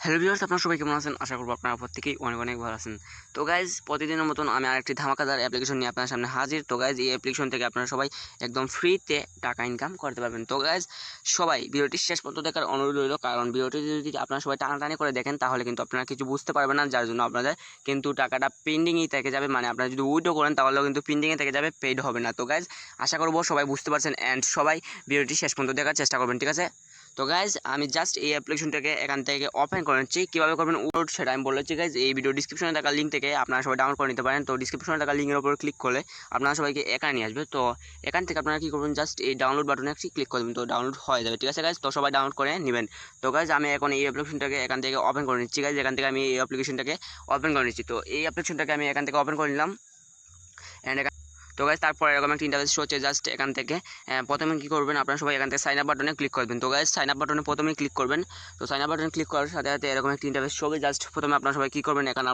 Hello viewers, আপনারা সবাই কেমন আছেন? আশা করব আপনারা প্রত্যেকেই অনেক অনেক ভালো আছেন। তো গাইজ, প্রতিদিনের মতন আমি আরেকটি ধামাকাদার অ্যাপ্লিকেশন নিয়ে আপনার সামনে হাজির। তো গাইজ, এই অ্যাপ্লিকেশন থেকে আপনারা সবাই একদম ফ্রিতে টাকা ইনকাম করতে পারবেন। তো গাইজ, সবাই ভিডিওটি শেষ পর্যন্ত দেখার অনুরোধ রইল, কারণ ভিডিওটি যদি আপনারা সবাই টানাটানি করে দেখেন তাহলে কিন্তু আপনারা কিছু বুঝতে পারবেন না, যার জন্য আপনাদের কিন্তু টাকাটা পেন্ডিংই থেকে যাবে। মানে আপনারা যদি উইথড্র করেন তাহলেও কিন্তু পেন্ডিংয়ে থেকে যাবে, পেইড হবে না। তো গাইজ, আশা করব সবাই বুঝতে পারছেন অ্যান্ড সবাই ভিডিওটি শেষ পর্যন্ত দেখার চেষ্টা করবেন, ঠিক আছে? তো গাইজ, আমি জাস্ট এই অ্যাপ্লিকেশনটাকে এখান থেকে ওপেন করে নিচ্ছি। কীভাবে করবেন সেটা আমি বলেছি গাইজ। এই ভিডিও ডিসক্রিপশনে থাকা লিঙ্ক থেকে আপনারা সবাই ডাউনলোড করে নিতে পারেন। তো ডিসক্রিপশনে থাকা লিঙ্কের উপর ক্লিক করলে আপনারা সবাইকে এখানে নিয়ে আসবে। তো এখান থেকে আপনারা কী করবেন, জাস্ট এই ডাউনলোড বাটনে একটি ক্লিক করবেন, তো ডাউনলোড হয়ে যাবে, ঠিক আছে গাইজ? তো সবাই ডাউনলোড করে নেবেন। তো গাইজ, আমি এখন এই অ্যাপ্লিকেশনটাকে এখান থেকে ওপেন করে নিচ্ছি গাইজ। এখান থেকে আমি এই অ্যাপ্লিকেশনটাকে ওপেন করে নিচ্ছি। তো এই অ্যাপ্লিকেশনটাকে আমি এখান থেকে ওপেন করে নিলাম অ্যান্ড তো গাইজ, তারপর এরকম একটা ইন্টারফেস শো হচ্ছে। জাস্ট এখান থেকে প্রথমে কী করবেন, আপনারা সবাই এখান থেকে সাইন আপ বাটনে ক্লিক করবেন। তো গাইজ, সাইন আপ বাটনে প্রথমেই ক্লিক করবেন। তো সাইন আপ বাটনে ক্লিক করার সাথে সাথে এরকম একটা ইন্টারফেস শো হবে। জাস্ট প্রথমে আপনারা সবাই কী করবেন, এখানে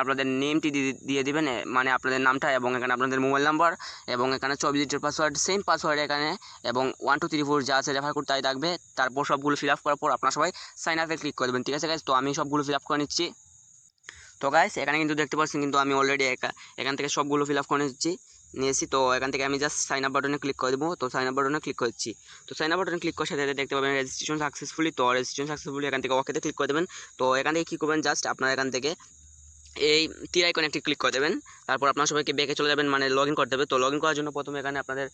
আপনাদের নেমটি দিয়ে দিবেন, মানে আপনাদের নামটা, এবং এখানে আপনাদের মোবাইল নাম্বার, এবং এখানে 24 ডিজিটের পাসওয়ার্ড, সেম পাসওয়ার্ড এখানে, এবং 1 2 3 4 যা আছে রেফার কোড তাই থাকবে। তারপর সবগুলো ফিল আপ করার পর আপনারা সবাই সাইন আপে ক্লিক করে দেবেন, ঠিক আছে গাইজ? তো আমি সবগুলো ফিল আপ করে নিচ্ছি। তো গাইস, এখানে কিন্তু দেখতে পাচ্ছেন কিন্তু আমি অলরেডি এখান থেকে সবগুলো ফিল আপ করে নিয়েছি। তো এখান থেকে আমি জাস্ট সাইন আপ বাটনে ক্লিক করে দেবো। তো সাইন আপ বাটনে ক্লিক করছি। তো সাইন আপ বাটনে ক্লিক করার সাথে সাথে দেখতে পাবেন রেজিস্ট্রেশন সাকসেসফুলি। তো রেজিস্ট্রেশন সাকসেসফুলি এখান থেকে ওকেতে ক্লিক করে দেবেন। তো এখান থেকে কী করবেন, জাস্ট আপনারা এখান থেকে এই তীর আইকনে একটি ক্লিক করে দেবেন। তারপর আপনার সবাইকে ব্যাকে চলে যাবেন, মানে লগ ইন করতে হবে। তো লগ ইন করার জন্য প্রথমে এখানে আপনাদের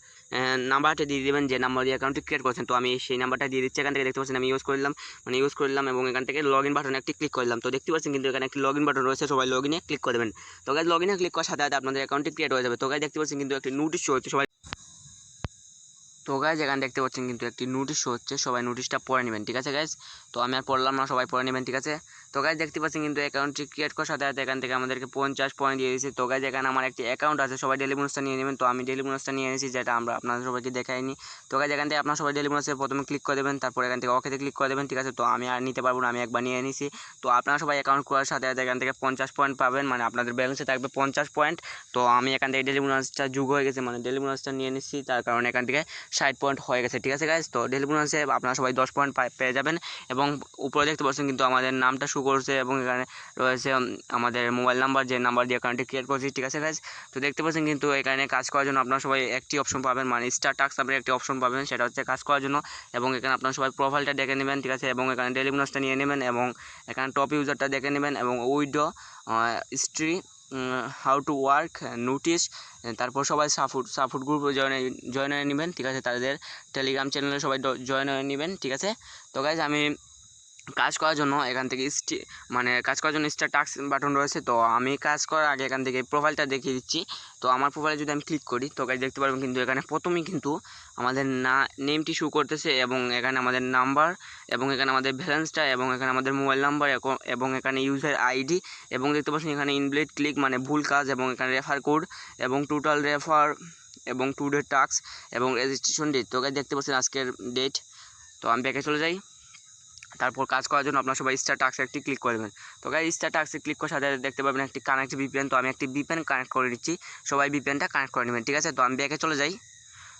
নাম্বারটা দিয়ে দেবেন, যে নাম্বার দিয়ে অ্যাকাউন্টটি ক্রিয়েট করছেন। তো আমি সেই নাম্বারটা দিয়ে দিচ্ছি। এখান থেকে দেখতে পাচ্ছেন আমি ইউজ করলাম এবং এখান থেকে লগ ইন বাটনে একটি ক্লিক করলাম। তো দেখতে পাচ্ছেন কিন্তু এখানে একটি লগ ইন বাটন রয়েছে, সবাই লগ ইনে ক্লিক করে দেবেন। তো গাইজ, লগ ইনে ক্লিক করার সাথে সাথে আপনাদের অ্যাকাউন্টটি ক্রিয়েট হয়ে যাবে। তো গাইজ, দেখতে পাচ্ছেন কিন্তু একটি নোটিশ শো হচ্ছে, সবাই তো গাইজ এখানে দেখতে পাচ্ছেন কিন্তু একটি নোটিশ শো হচ্ছে, সবাই নোটিশটা পড়ে নেবেন, ঠিক আছে গাইজ? তো আমি আর পড়লাম না, সবাই পড়ে নেবেন, ঠিক আছে? তো গাইজ, দেখতে পাচ্ছেন কিন্তু অ্যাকাউন্টটি ক্রিয়েট করার সাথে সাথে এখান থেকে আমাদেরকে 50 পয়েন্ট দিয়ে দিয়েছে। তো গাইজ, এখানে আমার একটি অ্যাকাউন্ট আছে, সবাই ডেলি বোনাসটা নিয়ে নেবেন। তো আমি ডেলি বোনাসটা নিয়ে এনেছি, যেটা আমরা আপনাদের সবাইকে দেখাইনি। তো গাইজ, এখান থেকে আপনার সবাই ডেলি বোনাসে প্রথমে ক্লিক করে দেবেন, তারপর এখান থেকে ওকেতে ক্লিক করে দেবেন, ঠিক আছে? তো আমি আর নিতে পারবো না, আমি একবার নিয়ে এনেছি। তো আপনারা সবাই অ্যাকাউন্ট করার সাথে সাথে এখান থেকে 50 পয়েন্ট পাবেন, মানে আপনাদের ব্যালেন্সে থাকবে 50 পয়েন্ট। তো আমি এখান থেকে ডেলি বোনাসটা যোগ হয়ে গেছে, মানে ডেলি বোনাসটা নিয়ে নিচ্ছি, তার কারণে এখান থেকে 60 পয়েন্ট হয়ে গেছে, ঠিক আছে গাইজ? তো ডেলি বোনাসে আপনারা সবাই 10 পয়েন্ট পেয়ে যাবেন। এবং উপরে দেখতে পাচ্ছেন কিন্তু আমাদের নামটা শো করছে, এবং এখানে রয়েছে আমাদের মোবাইল নাম্বার, যে নাম্বার দিয়ে অ্যাকাউন্টটি ক্রিয়েট করছি, ঠিক আছে গাইজ? তো দেখতে পাচ্ছেন কিন্তু এখানে কাজ করার জন্য আপনারা সবাই একটি অপশন পাবেন, মানে স্টার টাস্ক নামের একটি অপশন পাবেন, সেটা হচ্ছে কাজ করার জন্য। এবং এখানে আপনারা সবাই প্রোফাইলটা দেখে নেবেন, ঠিক আছে? এবং এখানে ডেলি বোনাসটা নিয়ে নেবেন, এবং এখানে টপ ইউজারটা দেখে নেবেন, এবং withdraw history, how to work, notice, তারপর সবাই সাপোর্ট গ্রুপে জয়েন হয়ে নেবেন, ঠিক আছে? তাদের টেলিগ্রাম চ্যানেলে সবাই জয়েন হয়ে নেবেন, ঠিক আছে? তো গাইজ, আমি কাজ করার জন্য এখান থেকে কাজ করার জন্য স্টার টাস্ক বাটন রয়েছে। তো আমি কাজ করার আগে এখান থেকে প্রোফাইলটা দেখিয়ে দিচ্ছি। তো আমার প্রোফাইলে যদি আমি ক্লিক করি, তো গাইজ দেখতে পারবেন কিন্তু এখানে প্রথমেই কিন্তু আমাদের নেমটি শো করতেছে, এবং এখানে আমাদের নাম্বার, এবং এখানে আমাদের ব্যালেন্সটা, এবং এখানে আমাদের মোবাইল নাম্বার, এবং এখানে ইউজার আইডি, এবং দেখতে পাচ্ছেন এখানে ইনভ্যালিড ক্লিক মানে ভুল কাজ, এবং এখানে রেফার কোড, এবং টোটাল রেফার, এবং টুডে টাস্ক, এবং রেজিস্ট্রেশন ডেট। তো গাইজ দেখতে পাচ্ছেন আজকের ডেট। তো আমি ব্যাকে চলে যাই। তারপর কাজ করার জন্য আপনার সবাই স্টার টাস্কে একটি ক্লিক করবেন। তো গাইজ, স্টার টাস্কে ক্লিক করার সাথে দেখতে পাবেন একটি কানেক্ট ভিপিএন। তো আমি একটি ভিপিএন কানেক্ট করে নিচ্ছি, সবাই ভিপিএনটা কানেক্ট করে নেবেন, ঠিক আছে? তো আমি ব্যাকে চলে যাই।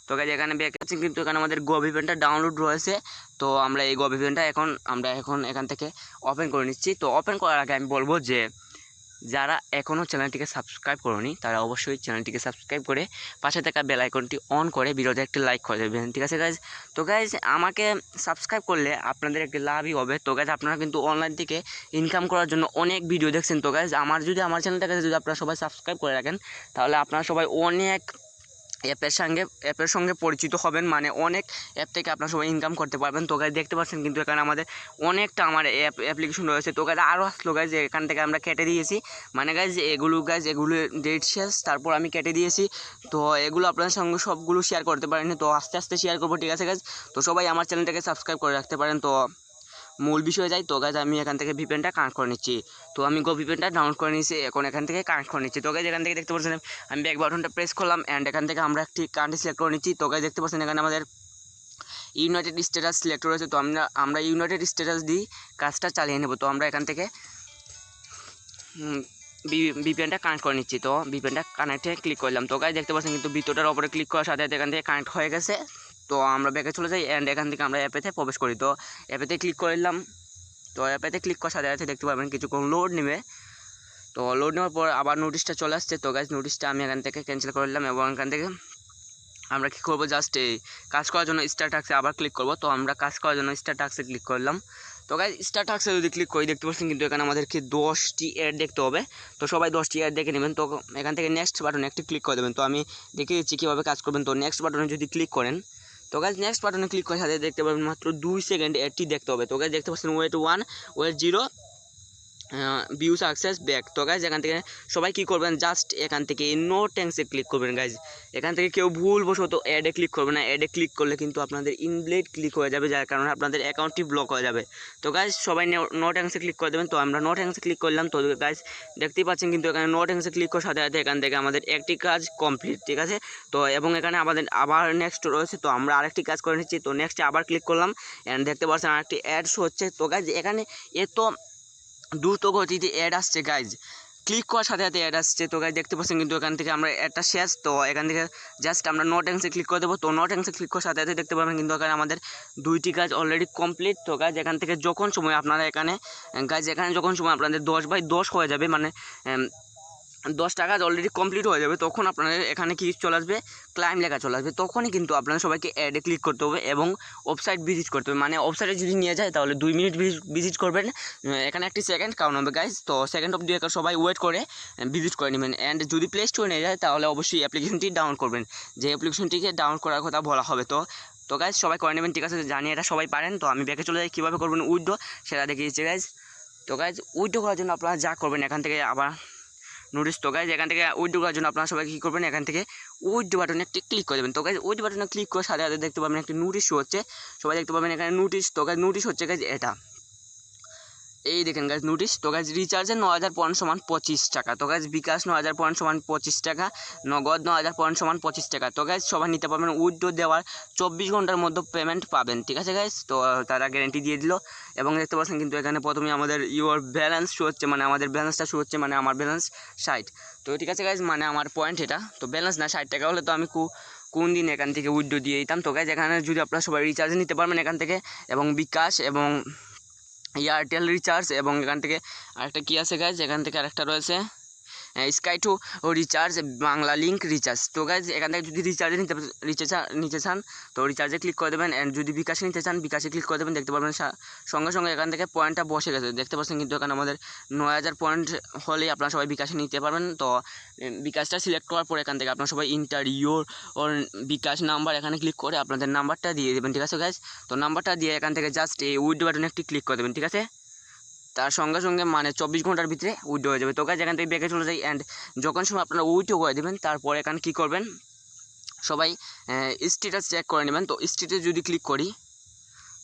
তো গাইজ, এখানে ব্যাকে আছি কিন্তু এখানে আমাদের গো ভিপিএনটা ডাউনলোড রয়েছে। তো আমরা এই গো ভিপিএনটা এখন এখান থেকে ওপেন করে নিচ্ছি। তো ওপেন করার আগে আমি বলবো যে যারা এখনও চ্যানেলটিকে সাবস্ক্রাইব করোনি তারা অবশ্যই চ্যানেলটিকে সাবস্ক্রাইব করে পাশে থাকা বেল আইকনটি অন করে ভিডিওতে একটি লাইক করে দেবেন, ঠিক আছে গাইজ? তো গাইজ, আমাকে সাবস্ক্রাইব করলে আপনাদের একটি লাভই হবে। তো গাইজ, আপনারা কিন্তু অনলাইন থেকে ইনকাম করার জন্য অনেক ভিডিও দেখছেন। তো গাইজ, আমার চ্যানেলটাকে যদি আপনারা সবাই সাবস্ক্রাইব করে রাখেন, তাহলে আপনারা সবাই অনেক অ্যাপের সঙ্গে পরিচিত হবেন, মানে অনেক অ্যাপ থেকে আপনারা সবাই ইনকাম করতে পারবেন। তো গাইজ, দেখতে পাচ্ছেন কিন্তু এখানে আমাদের অনেকটা আমার অ্যাপ্লিকেশন রয়েছে। তো গাইজ, আরও আসলো গাইজ, এখান থেকে আমরা কেটে দিয়েছি, মানে গাইজ এগুলো ডেট শেষ, তারপর আমি কেটে দিয়েছি। তো এগুলো আপনাদের সঙ্গে সবগুলো শেয়ার করতে পারিনি, তো আস্তে আস্তে শেয়ার করবো, ঠিক আছে গাইজ? তো সবাই আমার চ্যানেলটাকে সাবস্ক্রাইব করে রাখতে পারেন। তো মূল বিষয়ে যাই। তো গাইজ, আমি এখান থেকে ভিপিএনটা কানেক্ট করে নিচ্ছি। তো আমি ভিপিএনটা ডাউনলোড করে নিয়েছি, এখন এখান থেকে কানেক্ট করে নিচ্ছি। তো গাইজ, এখান থেকে দেখতে পাচ্ছেন আমি ব্যাক বাটনটা প্রেস করলাম, অ্যান্ড এখান থেকে আমরা একটি কান্ট্রি সিলেক্ট করে নিচ্ছি। তো গাইজ, দেখতে পাচ্ছেন এখানে আমাদের ইউনাইটেড স্টেটাস সিলেক্ট রয়েছে। তো আমরা ইউনাইটেড স্টেটাস দিয়ে কাজটা চালিয়ে নেব। তো আমরা এখান থেকে ভিপিএনটা কানেক্ট করে নিচ্ছি। তো ভিপিএনটা কানেক্টে ক্লিক করলাম। তো গাইজ, দেখতে পাচ্ছেন কিন্তু ভিতরটার উপরে ক্লিক করার সাথে সাথে এখান থেকে কানেক্ট হয়ে গেছে। তো আমরা ব্যাকে চলে যাই, অ্যান্ড এখান থেকে আমরা অ্যাপেতে প্রবেশ করি। তো অ্যাপেতে ক্লিক করলাম, তো অ্যাপেতে ক্লিক করার সাথে সাথে দেখতে পাবেন কিছুক্ষণ লোড নেবে। তো লোড নেওয়ার পর আবার নোটিশটা চলে আসছে। তো গাইজ নোটিশটা আমি এখান থেকে ক্যান্সেল করে দিলাম এবং এখান থেকে আমরা কী করবো, জাস্ট এই কাজ করার জন্য স্টার টাস্কে আবার ক্লিক করবো। তো আমরা কাজ করার জন্য স্টার টাস্কে ক্লিক করলাম। তো গাইজ স্টার টাস্কে যদি ক্লিক করি দেখতে পাচ্ছেন কিন্তু এখানে আমাদেরকে 10টি অ্যাড দেখতে হবে। তো সবাই 10টি অ্যাড দেখে নেবেন। তো এখান থেকে নেক্সট বাটনে একটি ক্লিক করে দেবেন। তো আমি দেখিয়ে দিচ্ছি কীভাবে কাজ করবেন। তো নেক্সট বাটনে যদি ক্লিক করেন, তো গাইজ নেক্সট বাটনে ক্লিক করার সাথে দেখতে পাবেন মাত্র 2 সেকেন্ড অ্যাডটি দেখতে হবে। তো গাইজ দেখতে পাচ্ছেন wait 1, wait 0, view success back. তো গাইজ এখান থেকে সবাই কী করবেন, জাস্ট এখান থেকে নো ট্যাঙ্কসে ক্লিক করবেন। গাইজ এখান থেকে কেউ ভুলবশত অ্যাডে ক্লিক করবে না। অ্যাডে ক্লিক করলে কিন্তু আপনাদের ইনভ্যালিড ক্লিক হয়ে যাবে, যার কারণে আপনাদের অ্যাকাউন্টটি ব্লক হয়ে যাবে। তো গাইজ সবাই নো ট্যাঙ্কসে ক্লিক করে দেবেন। তো আমরা নো ট্যাঙ্কসে ক্লিক করলাম। তো গাইজ দেখতেই পাচ্ছেন কিন্তু এখানে নো ট্যাঙ্কসে ক্লিক করার সাথে সাথে এখান থেকে আমাদের একটি কাজ কমপ্লিট, ঠিক আছে। তো এবং এখানে আমাদের আবার নেক্সট রয়েছে। তো আমরা আরেকটি কাজ করে নিচ্ছি। তো নেক্সটে আবার ক্লিক করলাম অ্যান্ড দেখতে পাচ্ছেন আরেকটি অ্যাডস হচ্ছে। তো গাইজ এখানে এত দ্রুত গতিতে অ্যাড আসছে গাইজ, ক্লিক করার সাথে সাথে অ্যাড আসছে। তো গাইজ দেখতে পাচ্ছেন কিন্তু এখান থেকে আমরা অ্যাডটা শেষ। তো এখান থেকে জাস্ট আমরা নো ট্যাঙ্কসে ক্লিক করে দেবো। তো নো ট্যাঙ্কসে ক্লিক করার সাথে সাথে দেখতে পাবেন কিন্তু এখানে আমাদের 2টি কাজ অলরেডি কমপ্লিট। তো গাইজ এখান থেকে যখন সময় আপনারা এখানে যখন সময় আপনাদের 10/10 হয়ে যাবে, মানে 10টা কাজ অলরেডি কমপ্লিট হয়ে যাবে, তখন আপনাদের এখানে কি চলে আসবে, ক্লাইম লেখা চলে আসবে। তখনই কিন্তু আপনাদের সবাইকে অ্যাডে ক্লিক করতে হবে এবং ওয়েবসাইট ভিজিট করতে হবে। মানে ওয়েবসাইটে যদি নিয়ে যায় তাহলে 2 মিনিট ভিজিট করবেন, এখানে একটি সেকেন্ড কাউন্ট হবে গাইজ। তো সেকেন্ড অফ 2 সবাই ওয়েট করে ভিজিট করে নেবেন। অ্যান্ড যদি প্লে স্টোরে নিয়ে যায় তাহলে অবশ্যই অ্যাপ্লিকেশনটি ডাউনলোড করবেন, যে অ্যাপ্লিকেশনটিকে ডাউনলোড করার কথা বলা হবে। তো গাইজ সবাই করে নেবেন, ঠিক আছে। জানি এটা সবাই পারেন। তো আমি ব্যাকে চলে যাই, কীভাবে করবেন উইথড্র সেটা দেখিয়ে দিচ্ছি গাইজ। তো গাইজ উইথড্র করার জন্য আপনারা যা করবেন, এখান থেকে আবার নোটিস। তো গাইজ এখান থেকে উইথড্র করার জন্য আপনারা সবাই কী করবেন, এখান থেকে উইথড্র বাটনে একটি ক্লিক করে দেবেন। তো গাইজ উইথড্র বাটনে ক্লিক করার সাথে সাথে দেখতে পাবেন একটি নোটিশ হচ্ছে। সবাই দেখতে পাবেন এখানে নোটিশ। তো গাইজ নোটিশ হচ্ছে গাইজ এটা, এই দেখেন গাইজ নোটিশ। তো গাইজ রিচার্জে 9000 পয়েন্ট সমান 25 টাকা। তো গাইজ বিকাশ 9000 পয়েন্ট সমান 25 টাকা, নগদ 9000 পয়েন্ট সমান 25 টাকা। তো গাইজ সবাই নিতে পারবেন, উইথড্র দেওয়ার 24 ঘন্টার মধ্যে পেমেন্ট পাবেন, ঠিক আছে গাইজ। তো তারা গ্যারেন্টি দিয়ে দিল। এবং দেখতে পাচ্ছেন কিন্তু এখানে প্রথমে আমাদের ইউর ব্যালেন্স শো হচ্ছে, মানে আমাদের ব্যালেন্সটা শো হচ্ছে, মানে আমার ব্যালেন্স 60। তো ঠিক আছে গাইজ, মানে আমার পয়েন্ট এটা। তো ব্যালেন্স না 60 টাকা হলে তো আমি কোন দিন এখান থেকে উইথড্র দিয়ে দিতাম। তো গাইজ এখানে যদি আপনারা সবাই রিচার্জ নিতে পারবেন এখান থেকে, এবং বিকাশ এবং এয়ারটেল রিচার্জ, এবং এখান থেকে আরেকটা কী আছে গাইজ, এখান থেকে আরেকটা রয়েছে sky two recharge, Bangla link recharge. তো গাইজ এখান থেকে যদি রিচার্জে নিতে চান তো রিচার্জে ক্লিক করে দেবেন। অ্যান্ড যদি বিকাশে নিতে চান বিকাশে ক্লিক করে দেবেন। দেখতে পাবেন সঙ্গে সঙ্গে এখান থেকে পয়েন্টটা বসে গেছে, দেখতে পাচ্ছেন কিন্তু এখানে আমাদের 9000 পয়েন্ট হলেই আপনারা সবাই বিকাশে নিতে পারবেন। তো বিকাশটা সিলেক্ট করার পর এখান থেকে আপনারা সবাই enter your or bKash number এখানে ক্লিক করে আপনাদের নাম্বারটা দিয়ে দেবেন, ঠিক আছে গাইজ। তো নাম্বারটা দিয়ে এখান থেকে জাস্ট এই উইথড্র বাটনে একটি ক্লিক করে দেবেন, ঠিক আছে। তার সঙ্গে সঙ্গে মানে 24 ঘন্টার ভিতরে উইথড্র হয়ে যাবে। তো গাইজ এখান থেকে ব্যাকে চলে যাই। অ্যান্ড যখন সময় আপনারা উইথড্র করে দেবেন তারপর এখানে কী করবেন, সবাই স্ট্যাটাস চেক করে নেবেন। তো স্ট্যাটাসে যদি ক্লিক করি,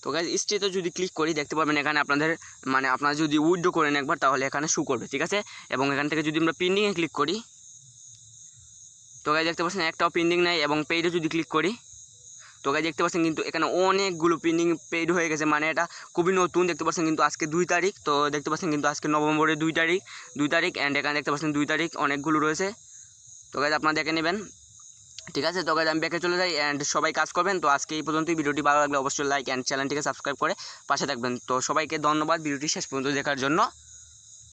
তো গাইজ স্ট্যাটাসে যদি ক্লিক করি দেখতে পাবেন এখানে আপনাদের মানে আপনারা যদি উইথড্র করেন একবার তাহলে এখানে শো করবে, ঠিক আছে। এবং এখান থেকে যদি আমরা পেন্ডিংয়ে ক্লিক করি, তো গাইজ দেখতে পাচ্ছেন একটাও পেন্ডিং নাই। এবং পেইডে যদি ক্লিক করি, তো গাইজ দেখতে পাচ্ছেন কিন্তু এখানে অনেকগুলো পেন্ডিং পেইড হয়ে গেছে, মানে এটা খুবই নতুন। দেখতে পাচ্ছেন কিন্তু আজকে 2 তারিখ। তো দেখতে পাচ্ছেন কিন্তু আজকে নভেম্বরের 2 তারিখ। অ্যান্ড এখানে দেখতে পাচ্ছেন 2 তারিখ অনেকগুলো রয়েছে। তো গাইজ আপনারা দেখে নেবেন, ঠিক আছে। তো গাইজ আমি ব্যাকে চলে যাই। অ্যান্ড সবাই কাজ করবেন। তো আজকে এই পর্যন্তই। ভিডিওটি ভালো লাগলে অবশ্যই লাইক অ্যান্ড চ্যানেলটিকে সাবস্ক্রাইব করে পাশে থাকবেন। তো সবাইকে ধন্যবাদ ভিডিওটি শেষ পর্যন্ত দেখার জন্য।